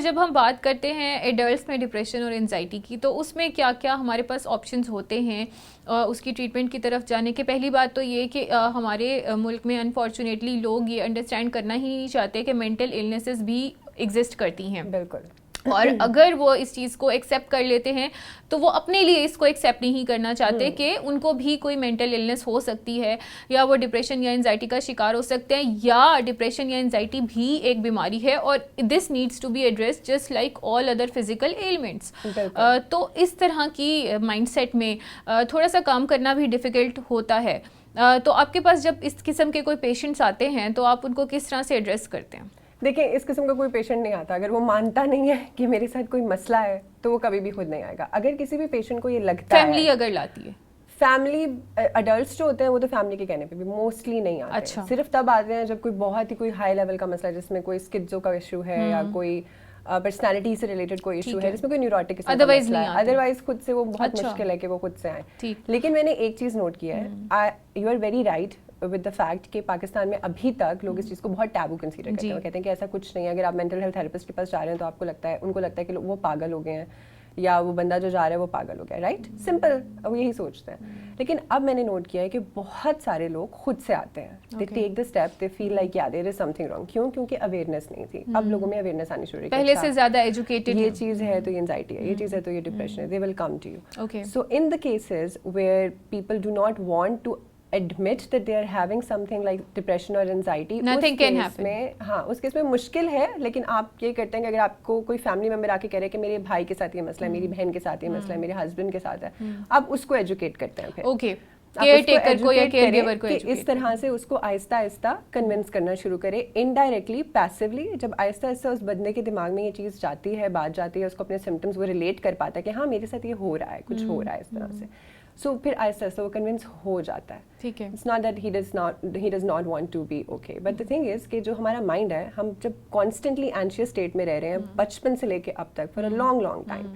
जब हम बात करते हैं एडल्ट्स में डिप्रेशन और एंजाइटी की, तो उसमें क्या क्या हमारे पास ऑप्शंस होते हैं उसकी ट्रीटमेंट की तरफ जाने के? पहली बात तो ये कि हमारे मुल्क में अनफॉर्चुनेटली लोग ये अंडरस्टैंड करना ही नहीं चाहते कि मेंटल इलनेसेस भी एग्जिस्ट करती हैं। बिल्कुल। और अगर वो इस चीज़ को एक्सेप्ट कर लेते हैं तो वो अपने लिए इसको एक्सेप्ट नहीं करना चाहते कि उनको भी कोई मेंटल इलनेस हो सकती है, या वो डिप्रेशन या एंजाइटी का शिकार हो सकते हैं, या डिप्रेशन या एंजाइटी भी एक बीमारी है और this needs to be addressed just like all other physical elements. तो इस तरह की माइंडसेट में थोड़ा सा काम करना भी डिफ़िकल्ट होता है। तो आपके पास जब इस किस्म के कोई पेशेंट्स आते हैं तो आप उनको किस तरह से एड्रेस करते हैं? देखिए, इस किस्म का कोई पेशेंट नहीं आता अगर वो मानता नहीं है कि मेरे साथ कोई मसला है, तो वो कभी भी खुद नहीं आएगा। अगर किसी भी पेशेंट को ये लगता है, फैमिली अगर लाती है, फैमिली अडल्ट्स जो होते हैं वो तो फैमिली के कहने पे भी मोस्टली नहीं आते। अच्छा। सिर्फ तब आते हैं जब कोई बहुत ही कोई हाई लेवल का मसला है, जिसमें कोई स्किज़ो का इशू है या कोई पर्सनालिटी से रिलेटेड कोई इशू है, जिसमें कोई न्यूरोटिक अदरवाइज अदरवाइज खुद से वो बहुत अच्छा। मुश्किल है कि वो खुद से आए। लेकिन मैंने एक चीज़ नोट किया है, you are very right with the fact कि पाकिस्तान में अभी तक लोग इस चीज़ को बहुत टैबू कंसीडर करते हैं। वो कहते हैं कि ऐसा कुछ नहीं है। अगर आप मेंटल हेल्थ थेरेपिस्ट के पास जा रहे हैं तो आपको लगता है, उनको लगता है कि वो पागल हो गए हैं या वो बंदा जो जा रहा है वो पागल हो गया, राइट? सिंपल, वो यही सोचते हैं। लेकिन अब मैंने नोट किया है कि बहुत सारे लोग खुद से आते हैं, they take the step, they feel like या देयर इज समथिंग रॉन्ग। क्यों? क्योंकि अवेयरनेस नहीं थी। अब लोगों में अवेयरनेस आनी शुरू हुई, पहले से ज़्यादा एजुकेटेड, ये चीज़ है तो ये एंजाइटी है, ये चीज़ है तो ये डिप्रेशन है, they will come to you. Okay. So in the cases where people do not want to admit that they are having something like depression or anxiety, Nothing can happen. हाँ, उस case में मुश्किल है। लेकिन आप ये करते हैं कि अगर आपको कोई फैमिली मेंबर आके कह रहे हैं कि मेरे भाई के साथ ये मसला है, मेरी बहन के साथ ये मसला है, मेरे हस्बैंड के साथ है, आप उसको एजुकेट करते हैं। फिर ओके, केयर टेकर को या केयर गिवर को इस तरह से उसको आहिस्ता आहिस्ता कन्विंस करना शुरू करें, इनडायरेक्टली, पैसिवली। जब आहिस्ता आहिस्ता उस बंदे के दिमाग में ये चीज़ जाती है, बात जाती है, उसको अपने सिम्टम्स वो रिलेट कर पाता है कि हाँ मेरे साथ ये हो रहा है, कुछ हो रहा है इस तरह से। सो फिर आहिस्ता आहिस्ता वो कन्विंस हो जाता है। ठीक है। It's not that he does not want to be okay, but the thing is कि जो हमारा माइंड है, हम जब कॉन्स्टेंटली एंशियस स्टेट में रह रहे हैं बचपन से लेके अब तक for a long long time,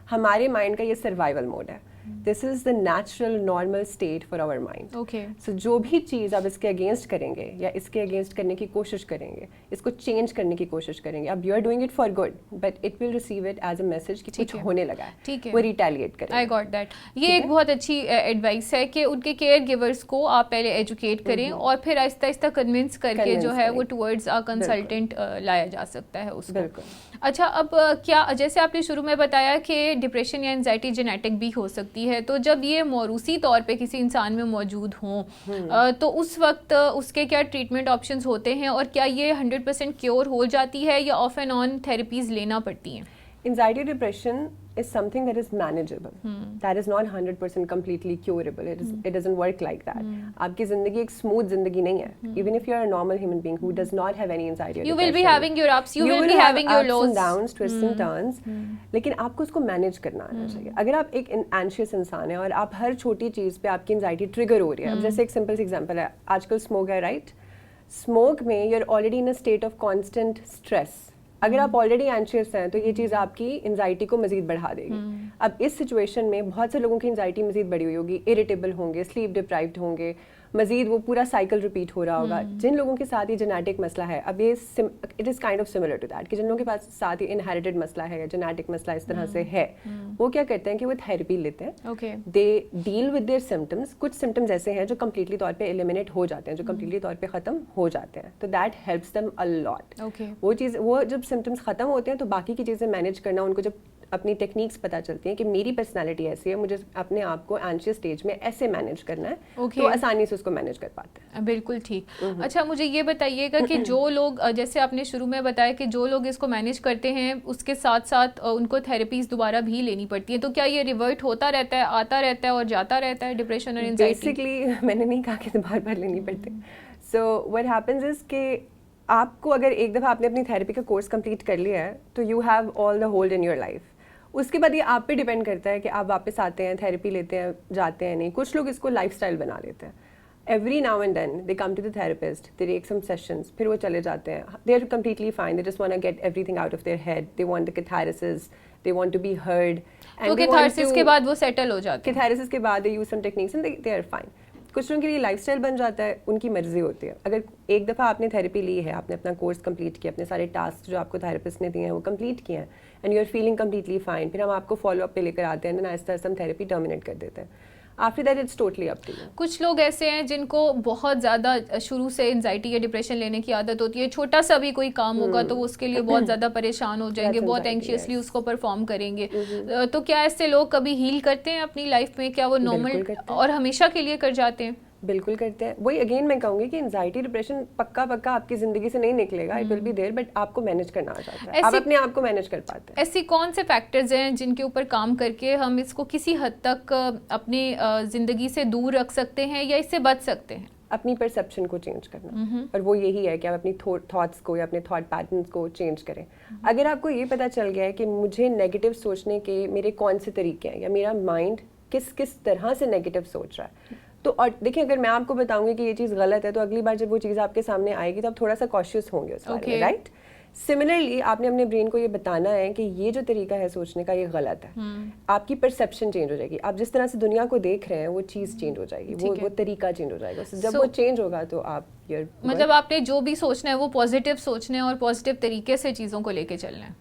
हमारे माइंड का ये सर्वाइवल मोड है। This is the natural normal state for our mind. Okay. So जो भी चीज़ आप इसके अगेंस्ट करेंगे या इसके अगेंस्ट करने की कोशिश करेंगे, इसको चेंज करने की कोशिश करेंगे, अब you are doing it for good, but it will receive it as a message कि कुछ होने लगा है। ठीक है, वो रिटेलिएट करें। I got that. ये एक बहुत अच्छी एडवाइस है कि उनके केयर गिवर्स को आप पहले एजुकेट करें और फिर आहिस्ता आहिस्ता कन्विंस करके जो है वो टुवर्ड्स अ कंसल्टेंट लाया जा सकता है उसको। बिल्कुल। अच्छा, अब क्या, जैसे आपने शुरू में बताया कि डिप्रेशन या एंजाइटी जेनेटिक भी हो सकती है, तो जब ये मौरूसी तौर पे किसी इंसान में मौजूद हों तो उस वक्त उसके क्या ट्रीटमेंट ऑप्शंस होते हैं, और क्या ये 100% क्योर हो जाती है या ऑफ एंड ऑन थेरेपीज लेना पड़ती हैं? Anxiety depression is something that is manageable. That is not 100% completely curable. It doesn't work like that. आपकी जिंदगी एक स्मूथ जिंदगी नहीं है. Even if you are a normal human being who does not have any anxiety or you depression, will be having your ups, you will be having your lows, ups and downs, twists and turns. लेकिन आपको उसको manage करना आना चाहिए। अगर आप एक anxious इंसान है और आप हर छोटी चीज़ पे आपकी एंजाइटी ट्रिगर हो रही है, अब जैसे एक सिंपल एग्जांपल है, आजकल स्मोक है, राइट? स्मोक में you are already in a state of constant stress. अगर आप ऑलरेडी एंशियस हैं तो ये चीज़ आपकी एंजाइटी को मजीद बढ़ा देगी। अब इस सिचुएशन में बहुत से लोगों की एंजाइटी मजीद बढ़ी हुई होगी, इरिटेबल होंगे, स्लीप डिप्राइव्ड होंगे, मजीद वो पूरा साइकिल रिपीट हो रहा होगा। जिन लोगों के साथ ये जेनेटिक मसला है, अब ये it is kind of similar to that, कि जिन लोगों के पास साथ ही इनहेरिटेड मसला है या जेनेटिक मसला इस तरह से है, वो क्या करते हैं कि वो थेरेपी लेते हैं, they deal with their symptoms. कुछ सिम्टम्स ऐसे हैं जो कम्प्लीटली तौर पे एलिमिनेट हो जाते हैं, जो कम्प्लीटली तौर पे ख़त्म हो जाते हैं, तो that helps them a lot. वो जब सिम्टम्स ख़त्म होते हैं तो बाकी की चीज़ें मैनेज करना, उनको जब अपनी टेक्निक्स पता चलती हैं कि मेरी पर्सनालिटी ऐसी है, मुझे अपने आप को एंशियस स्टेज में ऐसे मैनेज करना है, तो आसानी से उसको मैनेज कर पाते हैं। बिल्कुल ठीक। अच्छा, मुझे ये बताइएगा कि जो लोग, जैसे आपने शुरू में बताया कि जो लोग इसको मैनेज करते हैं उसके साथ साथ उनको थेरेपीज दोबारा भी लेनी पड़ती है, तो क्या ये रिवर्ट होता रहता है, आता रहता है और जाता रहता है डिप्रेशन और एंजाइटी? बेसिकली मैंने नहीं कहा कि बार बार लेनी पड़ती। सो व्हाट हैपेंस इज कि आपको अगर एक दफ़ा आपने अपनी थेरेपी का कोर्स कंप्लीट कर लिया है तो you have all the hold in your life. उसके बाद ये आप पे डिपेंड करता है कि आप वापस आते हैं, थेरेपी लेते हैं, जाते हैं नहीं। कुछ लोग इसको लाइफस्टाइल बना लेते हैं। Every now and then they come to the therapist, they take some sessions, फिर वो चले जाते हैं, they are completely fine, they just want to get everything out of their head, they want the catharsis, they want to be heard, तो catharsis के बाद वो settle हो जाते हैं। कैथारसिस के बाद they use some techniques and they are fine. कुछ लोगों के लिए लाइफस्टाइल बन जाता है, उनकी मर्जी होती है। अगर एक दफ़ा आपने थेरेपी ली है, आपने अपना कोर्स कंप्लीट किया, अपने सारे टास्क जो आपको थेरेपिस्ट ने दिए हैं वो कंप्लीट किए हैं, and you are feeling completely fine, फिर हम आपको फॉलो अप पे लेकर आते हैं, आहिस्ता आहिस्ता हम थेरेपी टर्मिनेट कर देते हैं। After that it's totally up to you. कुछ लोग ऐसे हैं जिनको बहुत ज़्यादा शुरू से एंजाइटी या डिप्रेशन लेने की आदत होती है, छोटा सा भी कोई काम होगा तो वो उसके लिए बहुत ज़्यादा परेशान हो जाएंगे, बहुत एंशियसली उसको परफॉर्म करेंगे। तो क्या ऐसे लोग कभी हील करते हैं अपनी लाइफ में? क्या वो नॉर्मल और हमेशा के लिए कर जाते हैं? बिल्कुल करते हैं। वही अगेन मैं कहूँगी कि एंजाइटी डिप्रेशन पक्का आपकी ज़िंदगी से नहीं निकलेगा, it will be there, but आपको मैनेज करना आ जाता है, आप अपने आप को मैनेज कर पाते हैं। ऐसी कौन से फैक्टर्स हैं जिनके ऊपर काम करके हम इसको किसी हद तक अपनी ज़िंदगी से दूर रख सकते हैं या इससे बच सकते हैं? अपनी परसेप्शन को चेंज करना, और वो यही है कि आप अपनी थॉट्स को या अपने थॉट पैटर्न्स को चेंज करें। अगर आपको ये पता चल गया है कि मुझे नेगेटिव सोचने के मेरे कौन से तरीके हैं, या मेरा माइंड किस किस तरह से नेगेटिव सोच रहा है, तो और देखिए अगर मैं आपको बताऊंगी कि ये चीज़ गलत है, तो अगली बार जब वो चीज़ आपके सामने आएगी तो आप थोड़ा सा कॉशियस होंगे उस बारे में, राइट? सिमिलरली आपने अपने ब्रेन को ये बताना है कि ये जो तरीका है सोचने का ये गलत है। आपकी परसेप्शन चेंज हो जाएगी, आप जिस तरह से दुनिया को देख रहे हैं वो चीज़ चेंज हो जाएगी, वो तरीका चेंज हो जाएगा। जब वो चेंज होगा तो आप मतलब आपने जो भी सोचना है वो पॉजिटिव सोचना है और पॉजिटिव तरीके से चीज़ों को लेके चलना है।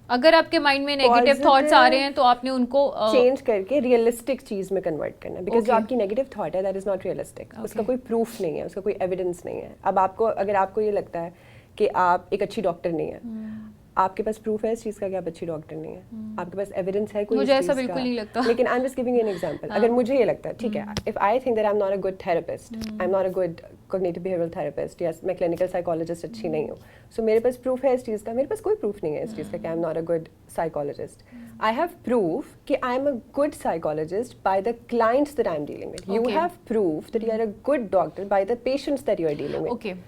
अगर आपके माइंड में नेगेटिव थॉट्स आ रहे हैं तो आपने उनको चेंज करके रियलिस्टिक चीज में कन्वर्ट करना है, बिकॉज जो आपकी नेगेटिव थॉट है दैट इज नॉट रियलिस्टिक, उसका कोई प्रूफ नहीं है, उसका कोई एविडेंस नहीं है। अब आपको अगर आपको ये लगता है कि आप एक अच्छी डॉक्टर नहीं है, आपके पास प्रूफ है इस चीज का कि आप अच्छी डॉक्टर नहीं है, आपके पास एविडेंस है कोई? मुझे ऐसा बिल्कुल नहीं लगता, लेकिन I am just giving you an example. अगर मुझे ये लगता है, ठीक है, if I think that I am not a good therapist, I am not a good cognitive behavioural therapist, या मैं क्लिनिकल साइकोलॉजिस्ट अच्छी नहीं हूँ, सो मेरे पास प्रूफ है इस चीज़ का। मेरे पास कोई प्रूफ नहीं है इस चीज़ का कि I am not a good psychologist. I have proof कि I am a good psychologist by the clients that I am dealing with. You have proof that you are a good doctor by the patients that you are dealing with.